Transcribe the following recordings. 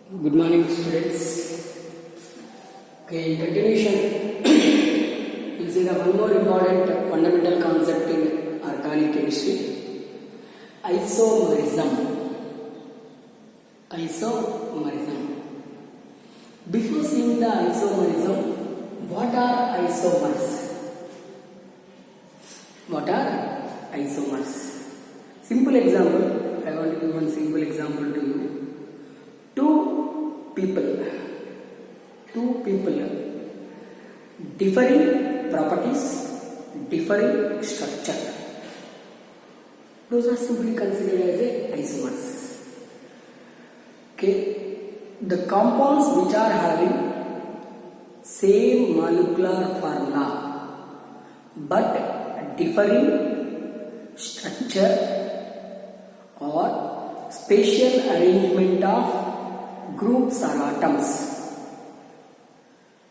Good morning, students. Okay, in continuation, we'll see the one more important fundamental concept in organic chemistry: isomerism. Isomerism. Before seeing the isomerism, what are isomers? What are isomers? Simple example. I want to give one simple example to you. Two people, differing properties, differing structure. Those are simply considered as isomers. Okay, the compounds which are having same molecular formula but differing structure or spatial arrangement of groups or atoms,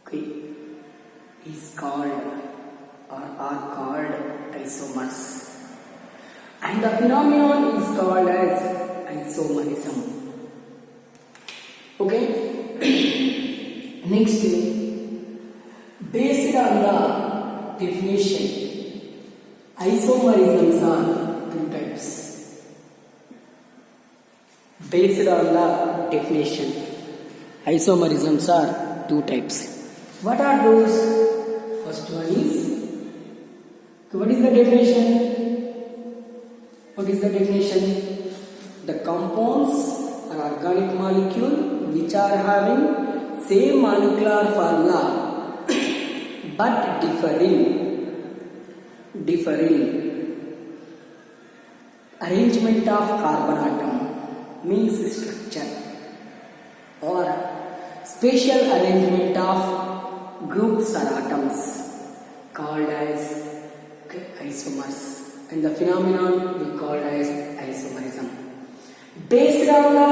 okay, is called or are called isomers, and the phenomenon is called as isomerism. Okay. Next, based on the definition, isomerisms are two types. Based on the definition, isomerisms are two types. What are those? First one is, what is the definition? What is the definition? The compounds or organic molecule which are having same molecular formula but differing arrangement of carbon atom, means structure, or spatial arrangement of groups or atoms, called as isomers, and the phenomenon we call as isomerism. Based on the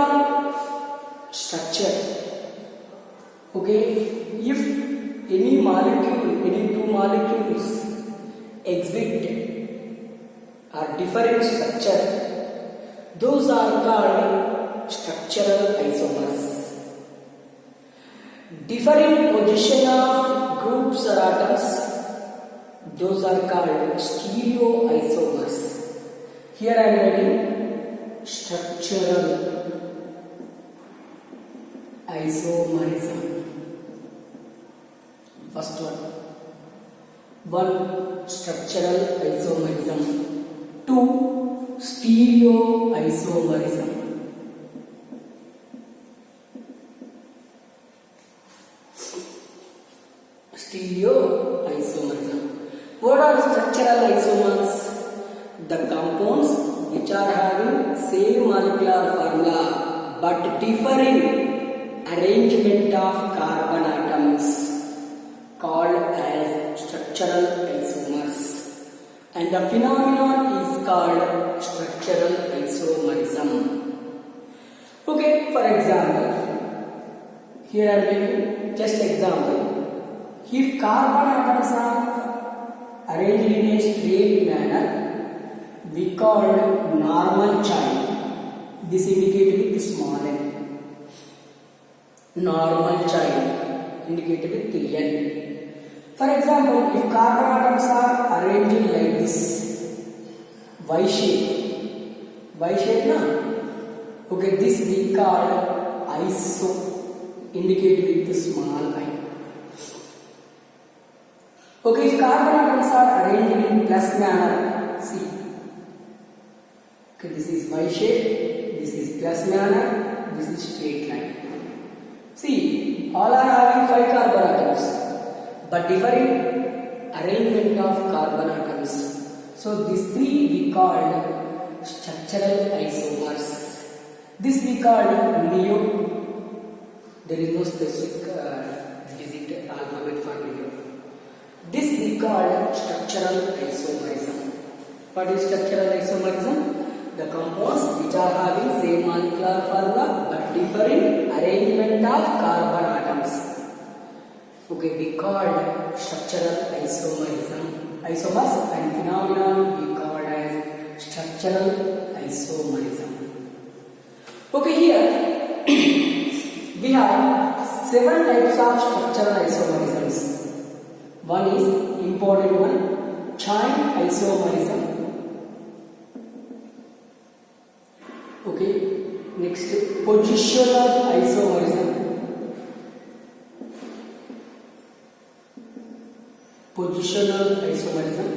structure, okay, if any two molecules exhibit or different structure, those are called structural isomers. Different position of groups or atoms, those are called stereoisomers. Here I am writing structural isomerism. First one structural isomerism, two stereoisomerism. Stereoisomerism. What are structural isomers? The compounds which are having same molecular formula but differing arrangement of carbon atoms, called as structural isomers, and the phenomenon is called structural isomerism. Okay, for example, here I am taking just example. If carbon atoms are arranged in a straight manner, we call normal chain. This indicated with small n. Normal chain indicated with n. For example, if carbon atoms are arranged like this, Y shape, na? Okay, this we call iso, indicated with the small I. Okay, if carbon atoms are arranged in plus manner, see. Okay, this is Y shape, this is plus manner, this is straight line. See, all are having 5 carbon atoms, but different arrangement of carbon atoms. So, these three we called structural isomers. This we called neo. There is no specific digit alphabet for neo. This we called structural isomerism. What is structural isomerism? The compounds which are having same molecular formula but differing arrangement of carbon atoms. Okay, we called structural isomers, and phenomenon we called as structural isomerism. Okay, here We have 7 types of structural isomerisms. One is important one, chain isomerism. Okay, next positional isomerism. Positional isomerism,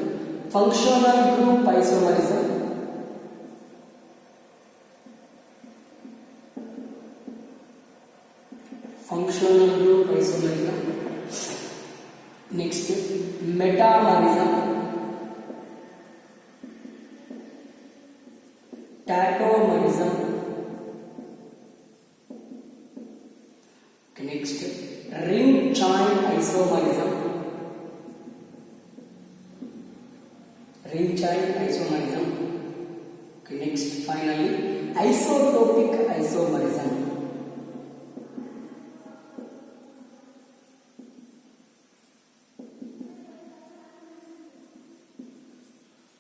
functional group isomerism, functional group isomerism. Next, metamerism, tautomerism. Next, ring chain isomerism. Ring chain isomerism. Okay, next, finally, isotopic isomerism.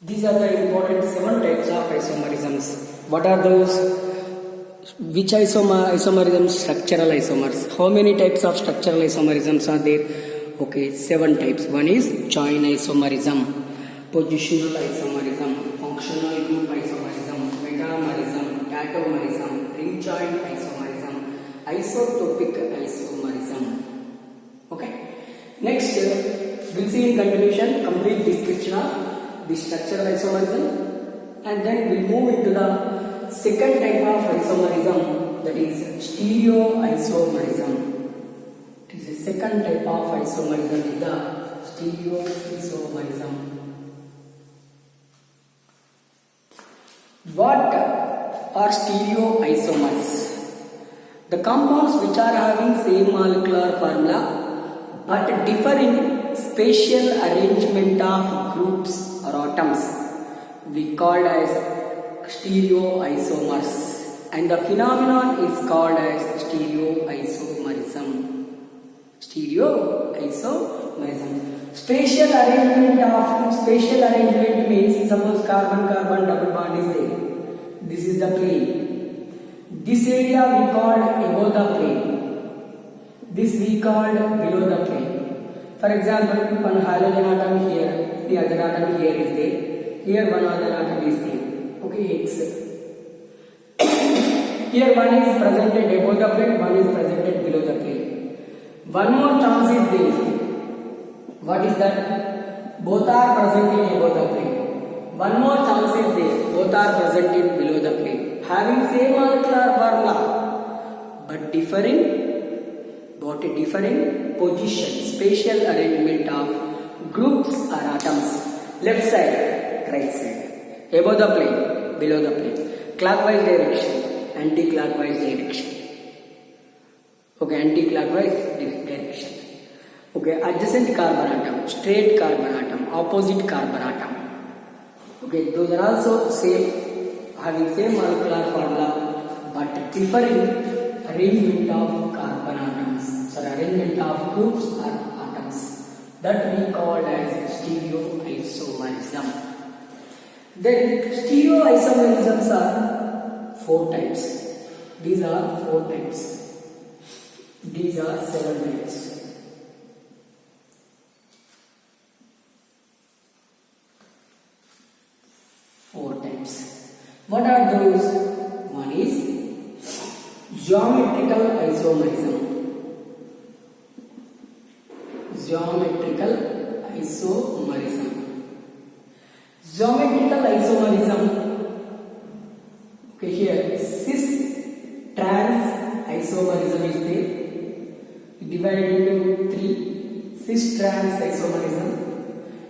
These are the important 7 types of isomerisms. What are those? Which isomerisms? Structural isomers. How many types of structural isomerisms are there? Okay, 7 types. One is chain isomerism, positional isomerism, functional group isomerism, metamerism, tautomerism, ring chain isomerism, isotopic isomerism. Okay. Next, we'll see in continuation complete description of the structural isomerism, and then we'll move into the second type of isomerism, that is stereoisomerism. It is the second type of isomerism, is the stereoisomerism. What are stereoisomers? The compounds which are having same molecular formula but differ in spatial arrangement of groups or atoms, we called as stereoisomers, and the phenomenon is called as stereoisomerism. Stereoisomerism. Spatial arrangement means, suppose carbon double bond is there. This is the plane. This area we called above the plane. This we called below the plane. For example, one hydrogen atom here, the other atom here is there. Here one other atom is there. Okay, X. Here one is presented above the plane, one is presented below the plane. One more chance is there. What is that? Both are presented above the plane. One more chance is there. Both are presented below the plane. Having same molecular formula but differing position, spatial arrangement of groups or atoms. Left side, right side, above the plane, below the plane, clockwise direction, anti-clockwise direction. Okay, anti-clockwise direction. Okay, adjacent carbon atom, straight carbon atom, opposite carbon atom. Okay, those are also same, having same molecular formula but differing arrangement of carbon atoms, arrangement of groups or atoms, that we call as stereoisomerism. Then stereoisomerisms are 4 types. These are 4 types. These are 7 types. What are those? One is geometrical isomerism. Geometrical isomerism. Geometrical isomerism. Okay, here cis-trans isomerism is there. Divided into 3. Cis-trans isomerism,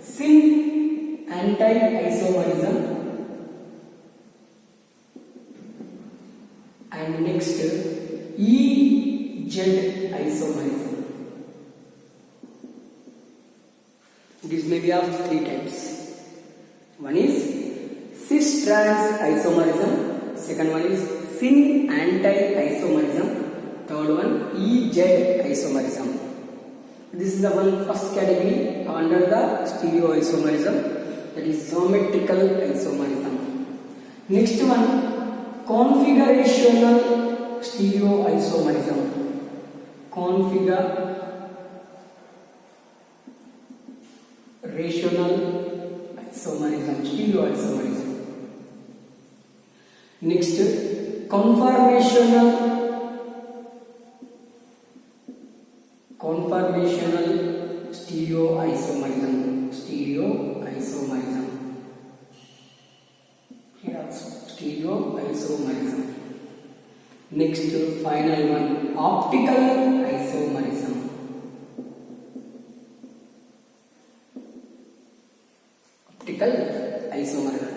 syn-anti-isomerism, and next EZ isomerism. This may be of 3 types. One is cis-trans isomerism, second one is syn-anti-isomerism, third one EZ isomerism. This is the first category under the stereoisomerism, that is geometrical isomerism. Next one, configurational stereoisomerism. configurational isomerism, stereoisomerism. Next, conformational stereoisomerism. Here also stereoisomerism. Next, final one, optical isomerism.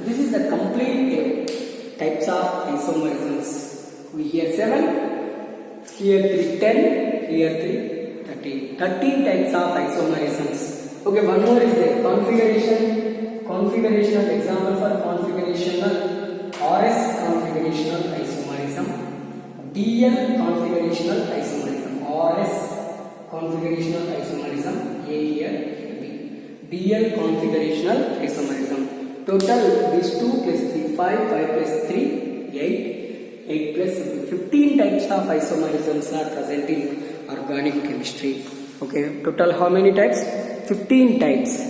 This is the complete types of isomerisms. We here 7, here 3, 10, here 3, 13 types of isomerisms. Okay, one more is there, configurational example for configurational, RS configurational isomerism, DL configurational isomerism, RS configurational isomerism, A here, B, DL configurational isomerism. Total these 2 plus 3, 5 plus 3, 8 plus 15 types of isomerisms are present in organic chemistry. Okay, total how many types? 15 types.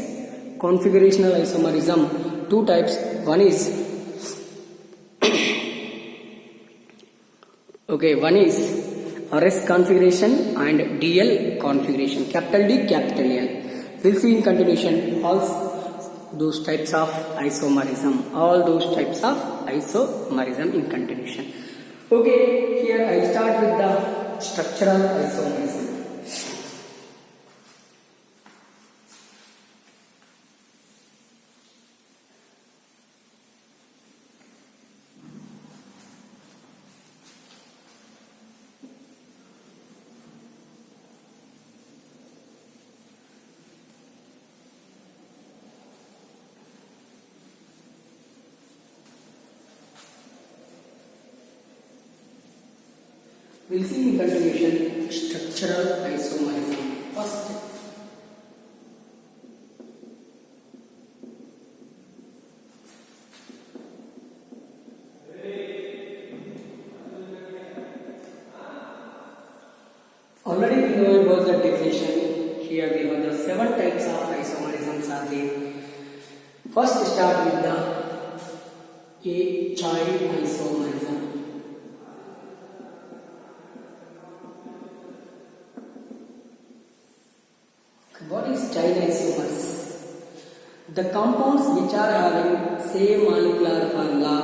Configurational isomerism, 2 types. One is RS configuration and DL configuration, capital D, capital L. We'll see in continuation all those types of isomerism, in continuation. Okay, here I start with the structural isomerism. We'll see in continuation structural isomerism. First, already we know about the definition. Here we have the 7 types of isomerisms are there. First, start with the chain isomerism. What is chain isomers? The compounds which are having same molecular formula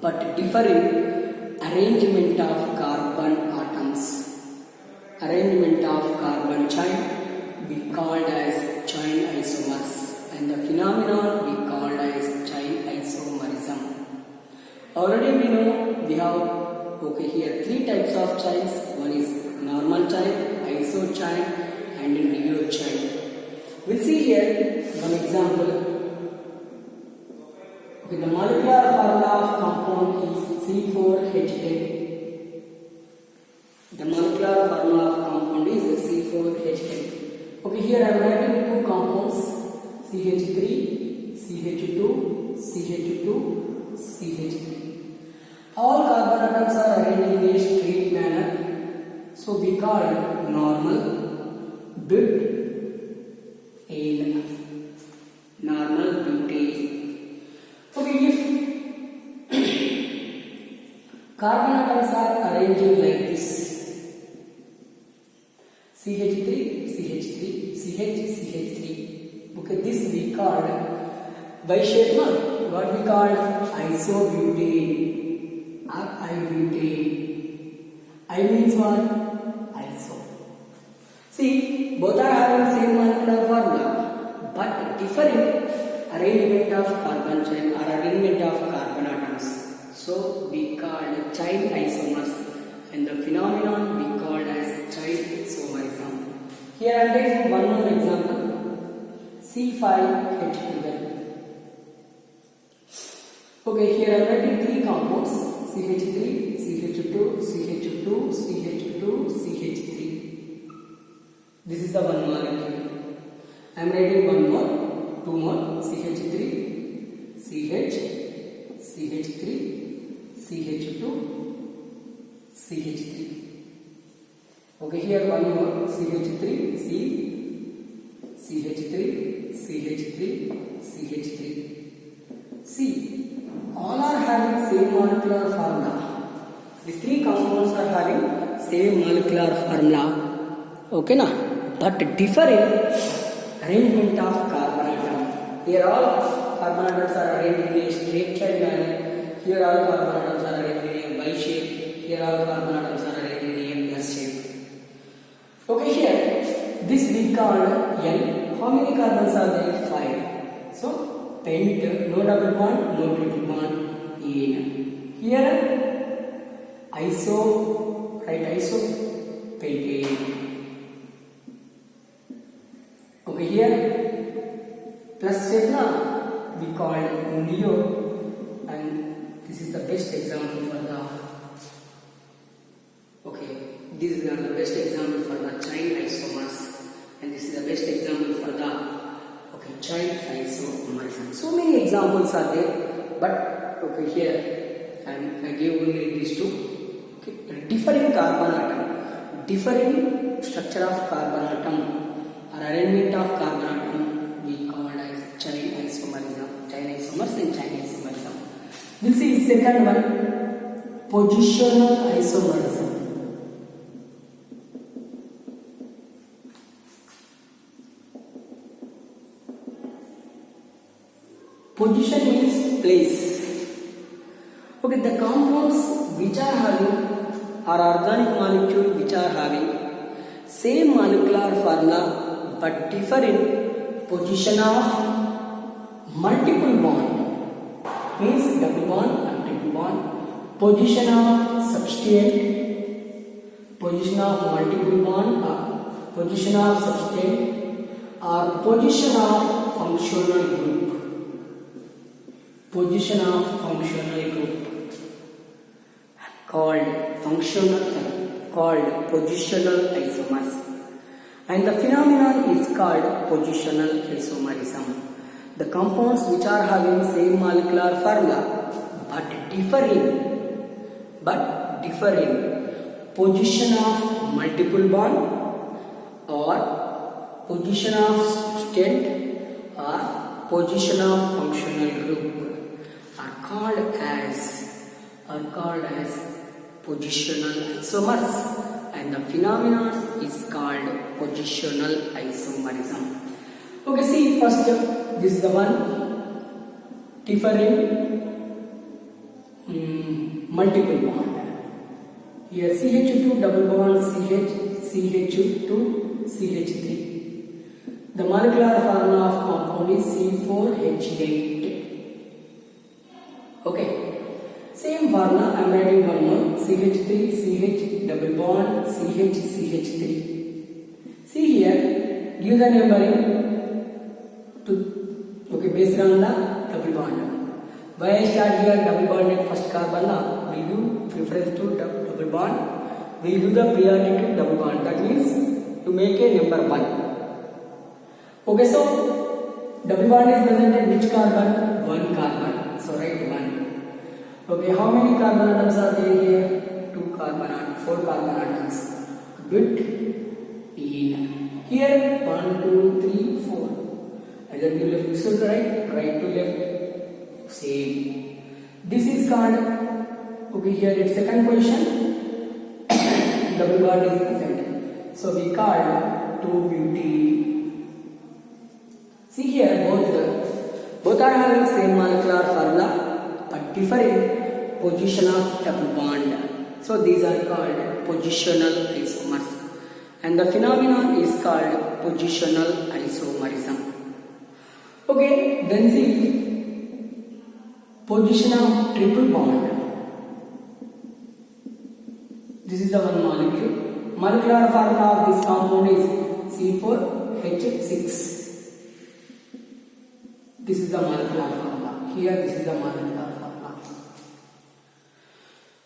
but differing arrangement of carbon atoms, arrangement of carbon chain, we called as chain isomers, and the phenomenon we called as chain isomerism. Already we know we have here 3 types of chains. One is normal chain, iso chain, and neo chain. We'll see here one example. Okay, the molecular formula of compound is C4H10. The molecular formula of compound is C4H10. Okay, here I am writing 2 compounds, CH3, CH2, CH2, CH3. All carbon atoms are arranged in a straight manner, so we call normal, butane, normal butane. Okay, if carbon atoms are arranged like this, CH3, CH3, CH, CH3. Okay, this we called Y-shape. What we called isobutane or ibutane. I means what? Iso. See, both are having same molecular formula, but different arrangement of carbon chain or arrangement of carbon atoms. So we called chain isomers, and the phenomenon we called as chain isomerism. Here I am taking one more example, C5H12. Okay, here I am writing 3 compounds, CH3, CH2, CH2, CH2, CH3. This is the one molecule. I am writing one more, 2 more, CH3, CH, CH3, CH2, CH3. Okay, here one more CH3, CH3, CH3, CH3. See, all are having same molecular formula. These three compounds are having same molecular formula. Okay, na? But different arrangement of carbon atom. Here all carbon atoms are arranged in a straight manner. Here all carbon atoms are arranged in a Y shape. Here all carbon atoms are arranged in a plus shape. Okay, here this we called N. How many carbons are there? 5. So pent, no double bond, no triple bond in. Here iso, right? Iso, pentane. Okay, here plus shape na we called neo, and this is the best example for the. Okay, this is the best example for the chain isomers, and this is the best example for the chain isomerism. So many examples are there, but okay, here I gave only these two. Okay, different carbon atom, different structure of carbon atom. Arrangement of carbon atom we called as chain isomerism, chain isomers and chain isomerism. We'll see second one, positional isomerism. Position means place. Okay, the compounds which are having or organic molecule which are having same molecular formula but different position of multiple bond, means double bond and triple bond, position of substrate, position of multiple bond, or position of substrate, or position of functional group, position of functional group called positional isomers. And the phenomenon is called positional isomerism. The compounds which are having same molecular formula but differing position of multiple bond or position of substrate or position of functional group are called as positional isomers. And the phenomenon is called positional isomerism. Okay, see first this is the one differing multiple bond. Here CH2 double bond CH2 CH3. The molecular formula of compound is C4H8. Okay. Same formula, I am writing one more, CH3, CH, double bond, CH, CH3. See here, give the numbering to, okay, based on the double bond. Why I start here double bond at first carbon, we do preference to double bond, we do the priority to double bond. That means you make a number 1. Okay, so double bond is present at which carbon? 1 carbon. So write 1. Okay, how many carbon atoms are there here? 4 carbon atoms. Between. Here 1, 2, 3, 4. Either you left to right, right to left. Same. This is called. Okay, here it's second position. Double bond is present. So we called 2-butene. See here, both are having same molecular formula but different position of double bond. So these are called positional isomers. And the phenomenon is called positional isomerism. Okay, then see position of triple bond. This is the one molecule. Molecular formula of this compound is C4H6. This is the molecular formula. Here this is the molecular formula.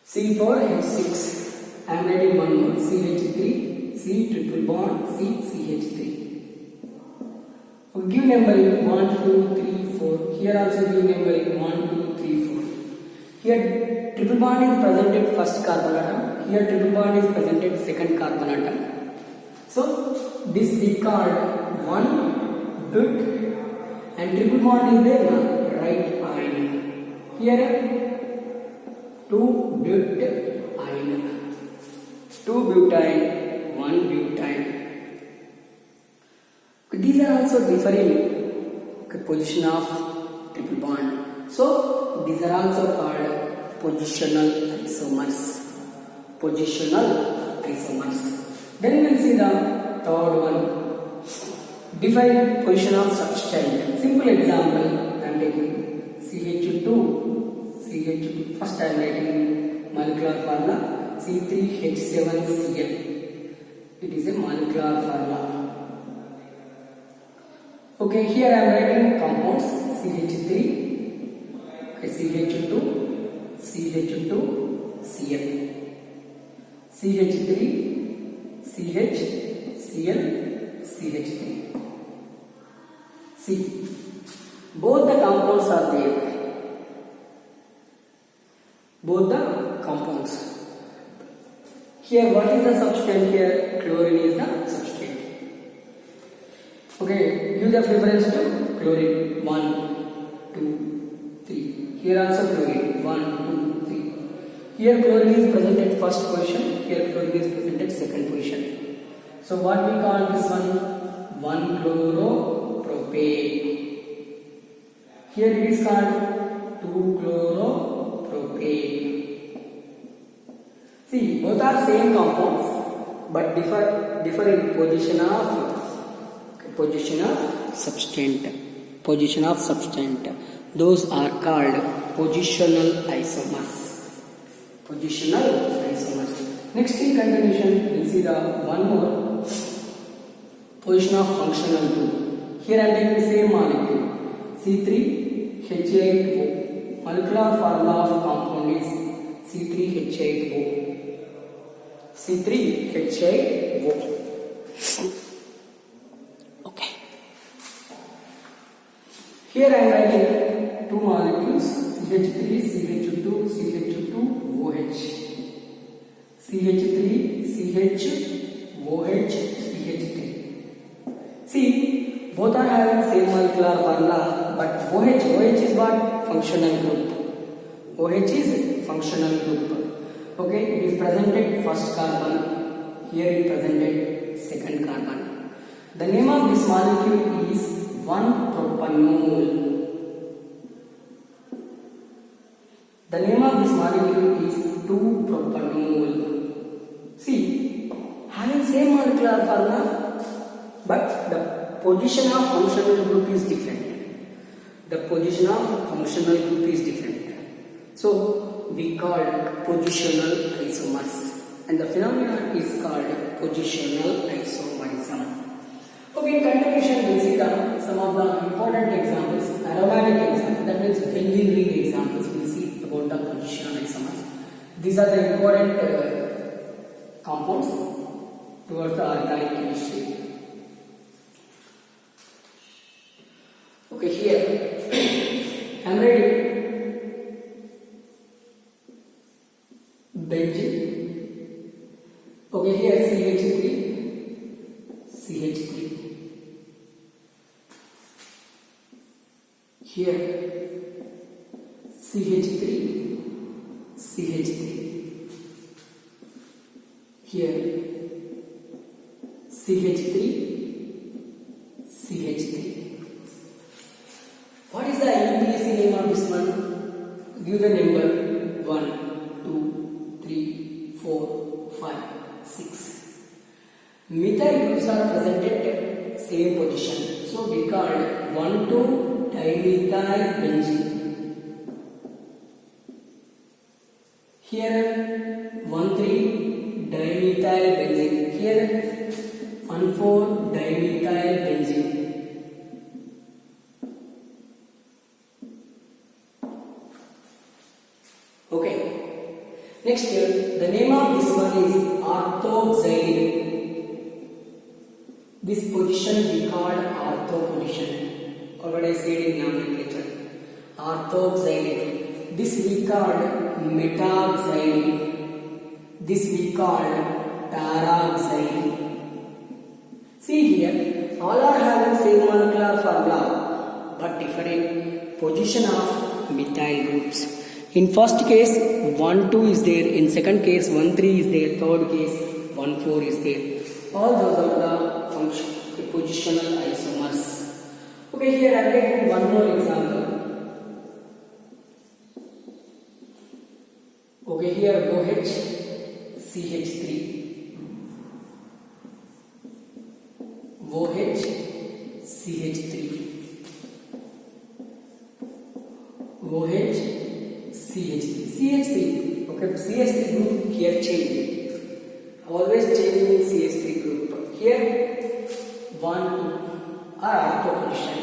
C4H6. I am writing one more. CH3, C triple bond, C, CH3. Give numbering 1, 2, 3, 4. Here also give numbering 1, 2, 3, 4. Here triple bond is presented first carbon atom. Here triple bond is presented second carbon atom. So this we called one but and triple bond is there na, right ion. Here two but ion, two butyl, one butyl. These are also differing position of triple bond. So these are also called positional isomers. Positional isomers. Then we will see the third one. Define position of substance. Simple example I am taking CH2. First I am writing molecular formula C3H7Cl. It is a molecular formula. Okay, here I am writing compounds CH3, CH2, CH2, Cl, CH3, CH, Cl, CH3. See, both the compounds are there. Both the compounds. Here, what is the substance here? Chlorine is the substance. Okay, give the preference to chlorine. 1, 2, 3. Here also chlorine. 1, 2, 3. Here chlorine is present at first position. Here chlorine is present at second position. So what we call this one? 1-chloropropane. Here it is called 2-chloropropane. See, both are same compounds, but differ in position of substance. Position of substance. Those are called positional isomers. Positional isomers. Next in continuation, we will see the one more position of functional group. Here I am taking the same molecule C3H8O. Molecular formula of compound is C3H8O. C3H8O. Okay. Here I am writing two molecules CH3, CH2, CH2, OH. CH3, CH, OH, CH3. See, both are having same molecular formula, but OH is what? Functional group. OH is functional group. Okay, it is presented first carbon. Here it presented second carbon. The name of this molecule is 1-propanol. The name of this molecule is 2-propanol. See, having same molecular formula, but the position of functional group is different. The position of functional group is different. So we call positional isomers, and the phenomenon is called positional isomerism. Okay, in continuation we will see some of the important examples, aromatic examples, that means benzene ring examples. We will see about the positional isomers. These are the important compounds towards the organic chemistry. Okay, here I am writing benzene. Okay, here CH3, CH3. Here CH3, CH3. Here CH3, CH3. What is the NPC name of this one? Give the number 1, 2, 3, 4, 5, 6. Methyl groups are presented same position. So we called 1,2-dimethyl benzene. Here 1,3-dimethyl benzene. Here 1,4-dimethyl benzene. Okay. Next here, the name of this one is orthoxylene. This position we called ortho position. Already I said in nomenclature. Orthoxylene. This we called metaxylene. This we called taraxylene. See here, all are having same molecular formula but different position of methyl groups. In first case 1,2 is there, in second case 1,3 is there, third case 1,4 is there. All those are the positional isomers. Okay, here I will take one more example. Okay, here OH CH3, OH CH3, OH CH3, CH3. Okay, CH3 group here change. Always changing in CH3 group. Here 1, 2 are ortho position.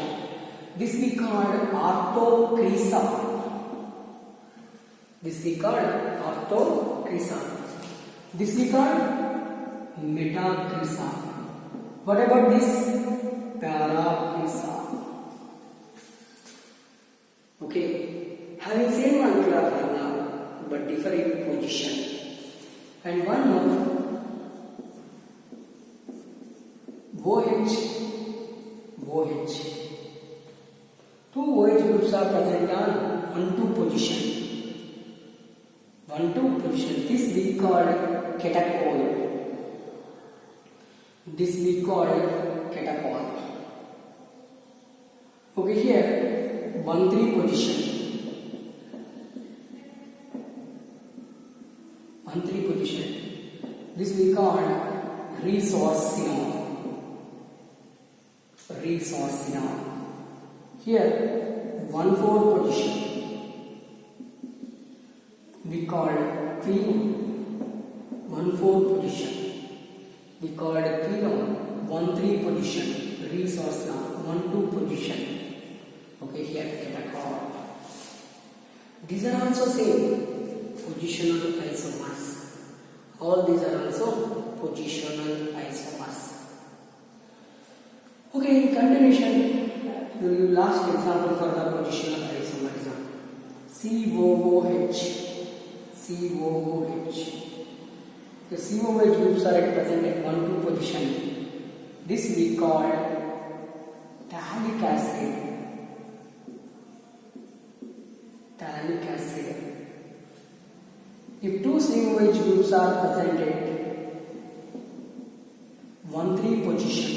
This we called orthochrisa. This we called orthochrisa. This we called metachrisa. What about this? Parachrisa. Okay, having same molecular formula but different position. And one more, OH, OH. Two OH groups are present on 1,2 position. 1,2 position. This we called catechol. This we called catechol. Okay, here 1,3 position. 1,3 position. This we called resorcinol. Resorcinol. Here 1,4 position. We called quinol. 1,4 position. We called quinol. 1,3 position. Resorcinol. 1,2 position. Okay, here catechol. These are also same positional isomers. All these are also positional isomers. Okay, in continuation, we will last example for the positional isomerism. COOH. COOH. The COOH groups are present at 1,2 position. This we call thallic acid. Thallic acid. If two COOH groups are present at 1,3 position,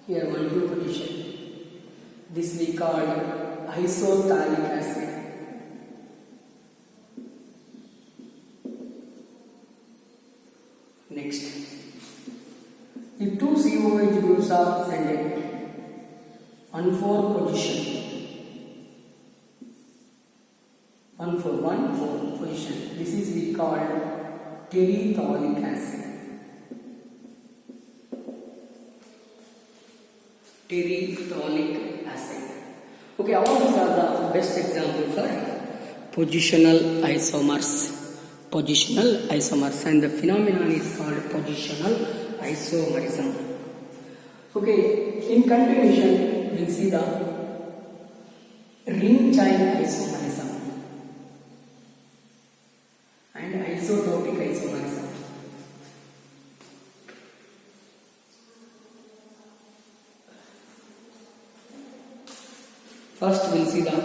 here 1,2 position, this we call isothallic acid. Next, if two COOH groups are present at 1,4 position, 1,4 position, this is we called terephthalic acid. Terephthalic acid. Okay, all these are the best examples for positional isomers. Positional isomers, and the phenomenon is called positional isomerism. Okay, in continuation, we'll see the ring chain isomerism and isotopic isomerism. First, we'll see the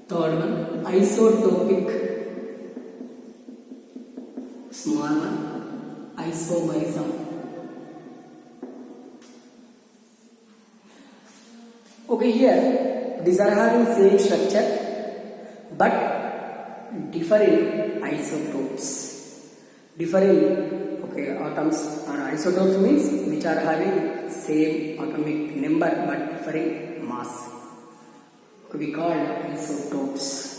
third one, isotopic, small one, isomerism. Okay, here these are having same structure but different isotopes. Different, okay, atoms or isotopes means which are having same atomic number but different mass. We call isotopes.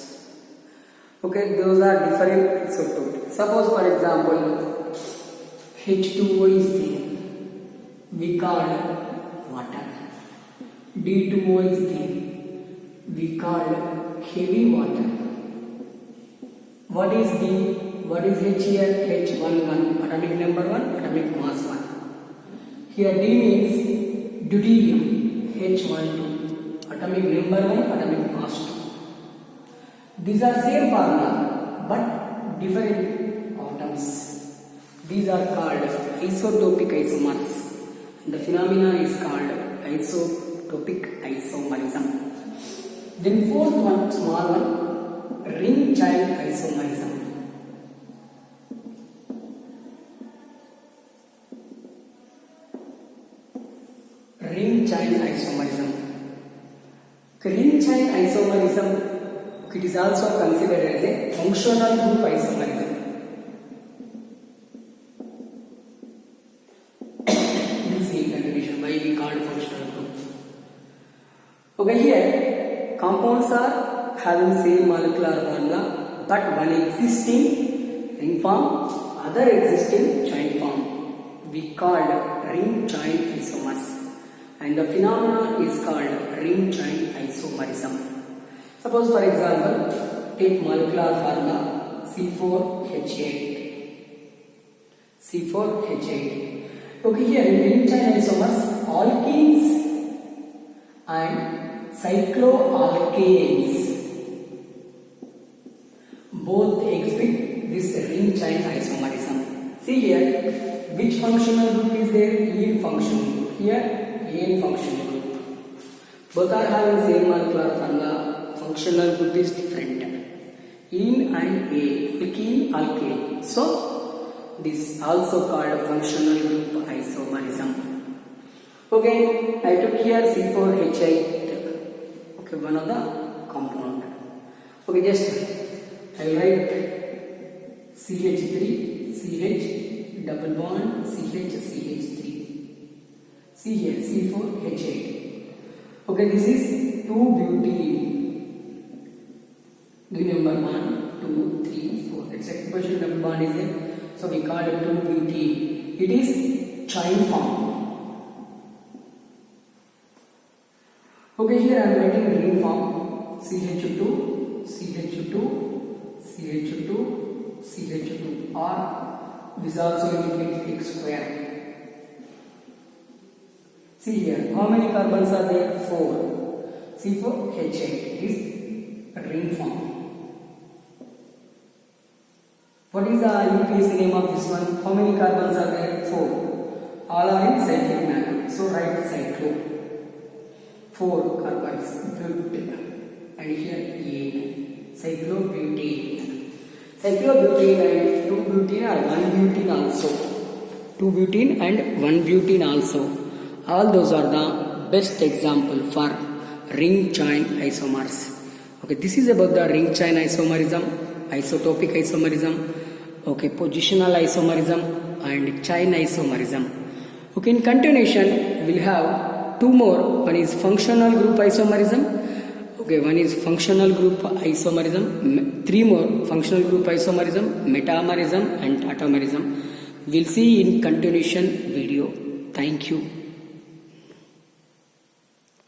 Okay, those are different isotopes. Suppose for example H2O is there, we call water. D2O is there, we call heavy water. What is D? What is H here? H11, atomic number 1, atomic mass 1. Here D means deuterium, H12, atomic number 1, atomic mass 2. These are same formula but different atoms. These are called isotopic isomers. The phenomena is called isotopic isomerism. Then fourth one, small one, ring chain isomerism. Ring chain isomerism. Ring chain isomerism, it is also considered as a functional group isomerism. Why we called functional group? Okay, here compounds are having same molecular formula, but one existing ring form, other existing chain form. We called ring chain isomers, and the phenomena is called ring chain isomerism. Suppose, for example, take molecular formula C4H8. C4H8. Okay, here in ring chain isomers, alkenes and cycloalkanes both exhibit this ring chain isomerism. See here, which functional group is there? Ene functional group. Here, ene functional group. Both are having same molecular formula. Functional group is different. Ene and alkene, alkane. So, this is also called functional group isomerism. Okay, I took here C4H8. Okay, one of the compound. Okay, just I will write CH3, CH, double bond, CH, CH3. See here, C4H8. Okay, this is 2-butene. Remember 1, 2, 3, 4. Its expression double bond is there. So we call it 2-butene. It is chain form. Okay, here I am writing ring form. CH2, CH2, CH2, CH2, or this also indicates X square. See here, how many carbons are there? 4. C4H8 is ring form. What is the UPSC name of this one? How many carbons are there? 4. All are in cyclic manner. So write cyclo. 4 carbons, butane, and here ene, cyclobutane. Cyclobutane and 2-butene or 1-butene also. 2-butene and 1-butene also. All those are the best example for ring chain isomers. Okay, this is about the ring chain isomerism, isotopic isomerism, okay, positional isomerism and chain isomerism. Okay, in continuation we'll have 2 more. One is functional group isomerism. Okay, one is functional group isomerism. 3 more: functional group isomerism, metamerism and tautomerism. We'll see in continuation video. Thank you.